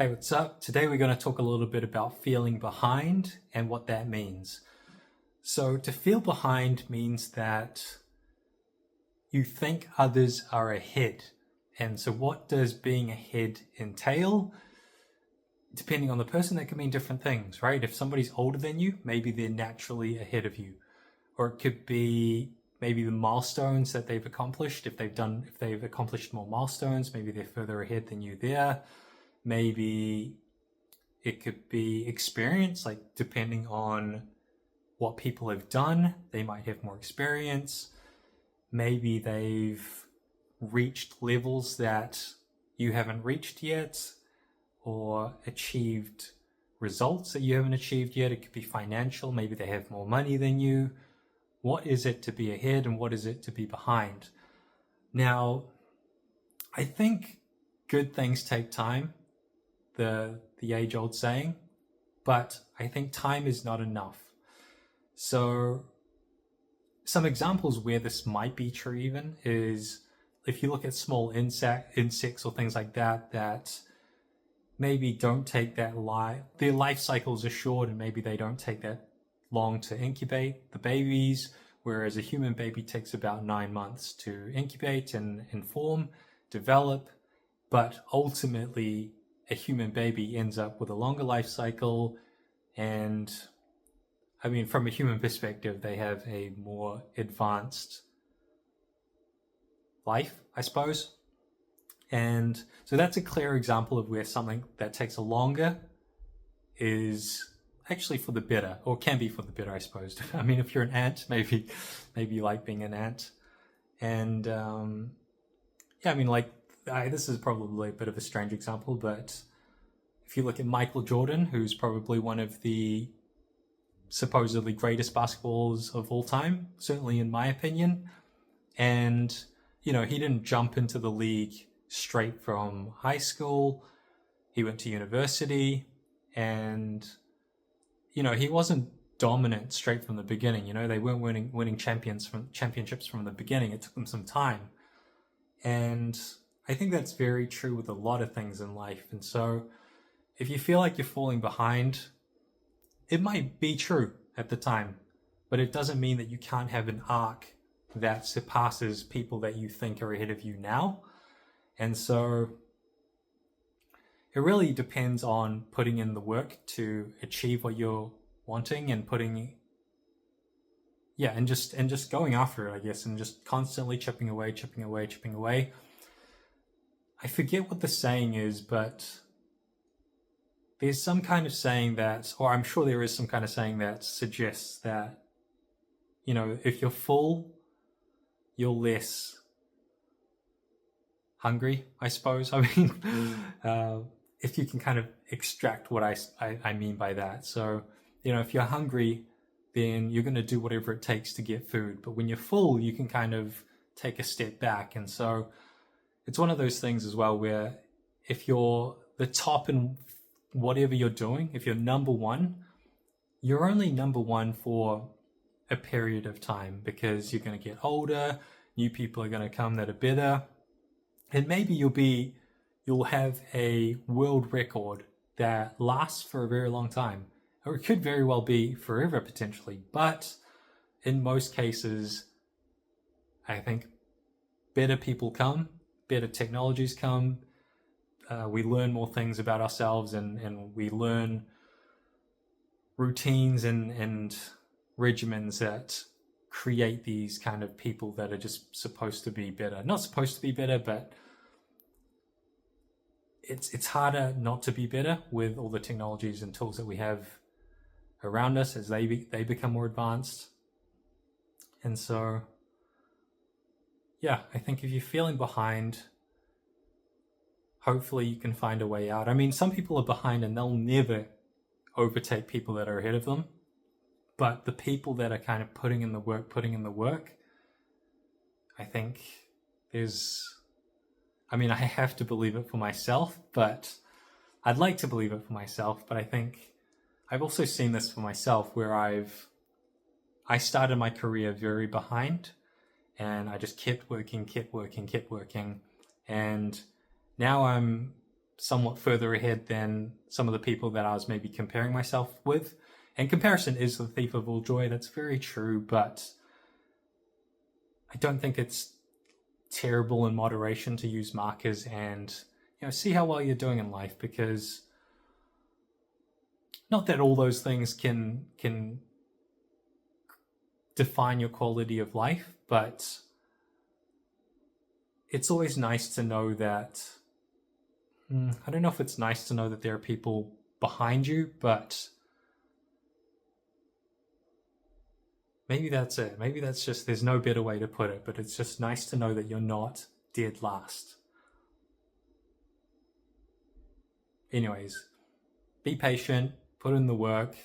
Hey, what's up? Today we're going to talk a little bit about feeling behind and what that means. So to feel behind means that you think others are ahead. And so what does being ahead entail? Depending on the person, that can mean different things, right? If somebody's older than you, maybe they're naturally ahead of you. Or it could be maybe the milestones that they've accomplished. If they've accomplished more milestones, maybe they're further ahead than you there. Maybe it could be experience, like depending on what people have done, they might have more experience. Maybe they've reached levels that you haven't reached yet, or achieved results that you haven't achieved yet. It could be financial. Maybe they have more money than you. What is it to be ahead and what is it to be behind? Now, I think good things take time, the age-old saying, but I think time is not enough. So some examples where this might be true even is if you look at small insects or things like that maybe don't take that their life cycles are short and maybe they don't take that long to incubate the babies, whereas a human baby takes about 9 months to incubate and form, develop, but ultimately a human baby ends up with a longer life cycle. And I mean, from a human perspective, they have a more advanced life, I suppose. And so that's a clear example of where something that takes a longer is actually for the better, or can be for the better, I suppose. I mean, if you're an ant, maybe you like being an ant. And yeah, I mean, like, this is probably a bit of a strange example, but if you look at Michael Jordan, who's probably one of the supposedly greatest basketballers of all time, certainly in my opinion, and, you know, he didn't jump into the league straight from high school. He went to university and, you know, he wasn't dominant straight from the beginning. You know, they weren't winning championships from the beginning. It took them some time. And I think that's very true with a lot of things in life. And so if you feel like you're falling behind, it might be true at the time, but it doesn't mean that you can't have an arc that surpasses people that you think are ahead of you now. And so it really depends on putting in the work to achieve what you're wanting and and just going after it, I guess, and just constantly chipping away. I forget what the saying is, but there's some kind of saying that, or I'm sure there is some kind of saying that suggests that, you know, if you're full, you're less hungry, I suppose. I mean, if you can kind of extract what I mean by that. So, you know, if you're hungry, then you're going to do whatever it takes to get food. But when you're full, you can kind of take a step back. And so it's one of those things as well where if you're the top in whatever you're doing, if you're number one, you're only number one for a period of time because you're going to get older, new people are going to come that are better, and maybe you'll have a world record that lasts for a very long time, or it could very well be forever potentially. But in most cases, I think better people come, better technologies come, we learn more things about ourselves, and we learn routines and regimens that create these kind of people that are just supposed to be better. Not supposed to be better, but it's harder not to be better with all the technologies and tools that we have around us as they become more advanced. And so, yeah, I think if you're feeling behind, hopefully you can find a way out. I mean, some people are behind and they'll never overtake people that are ahead of them. But the people that are kind of putting in the work, I think I have to believe it for myself, but I'd like to believe it for myself. But I think I've also seen this for myself where I started my career very behind and I just kept working. And now I'm somewhat further ahead than some of the people that I was maybe comparing myself with. And comparison is the thief of all joy. That's very true, but I don't think it's terrible in moderation to use markers and see how well you're doing in life, because not that all those things can define your quality of life, but it's always nice to know that I don't know if it's nice to know that there are people behind you, but maybe that's it. Maybe that's just, there's no better way to put it, but it's just nice to know that you're not dead last. Anyways, be patient, put in the work.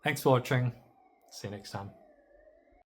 Thanks for watching. See you next time.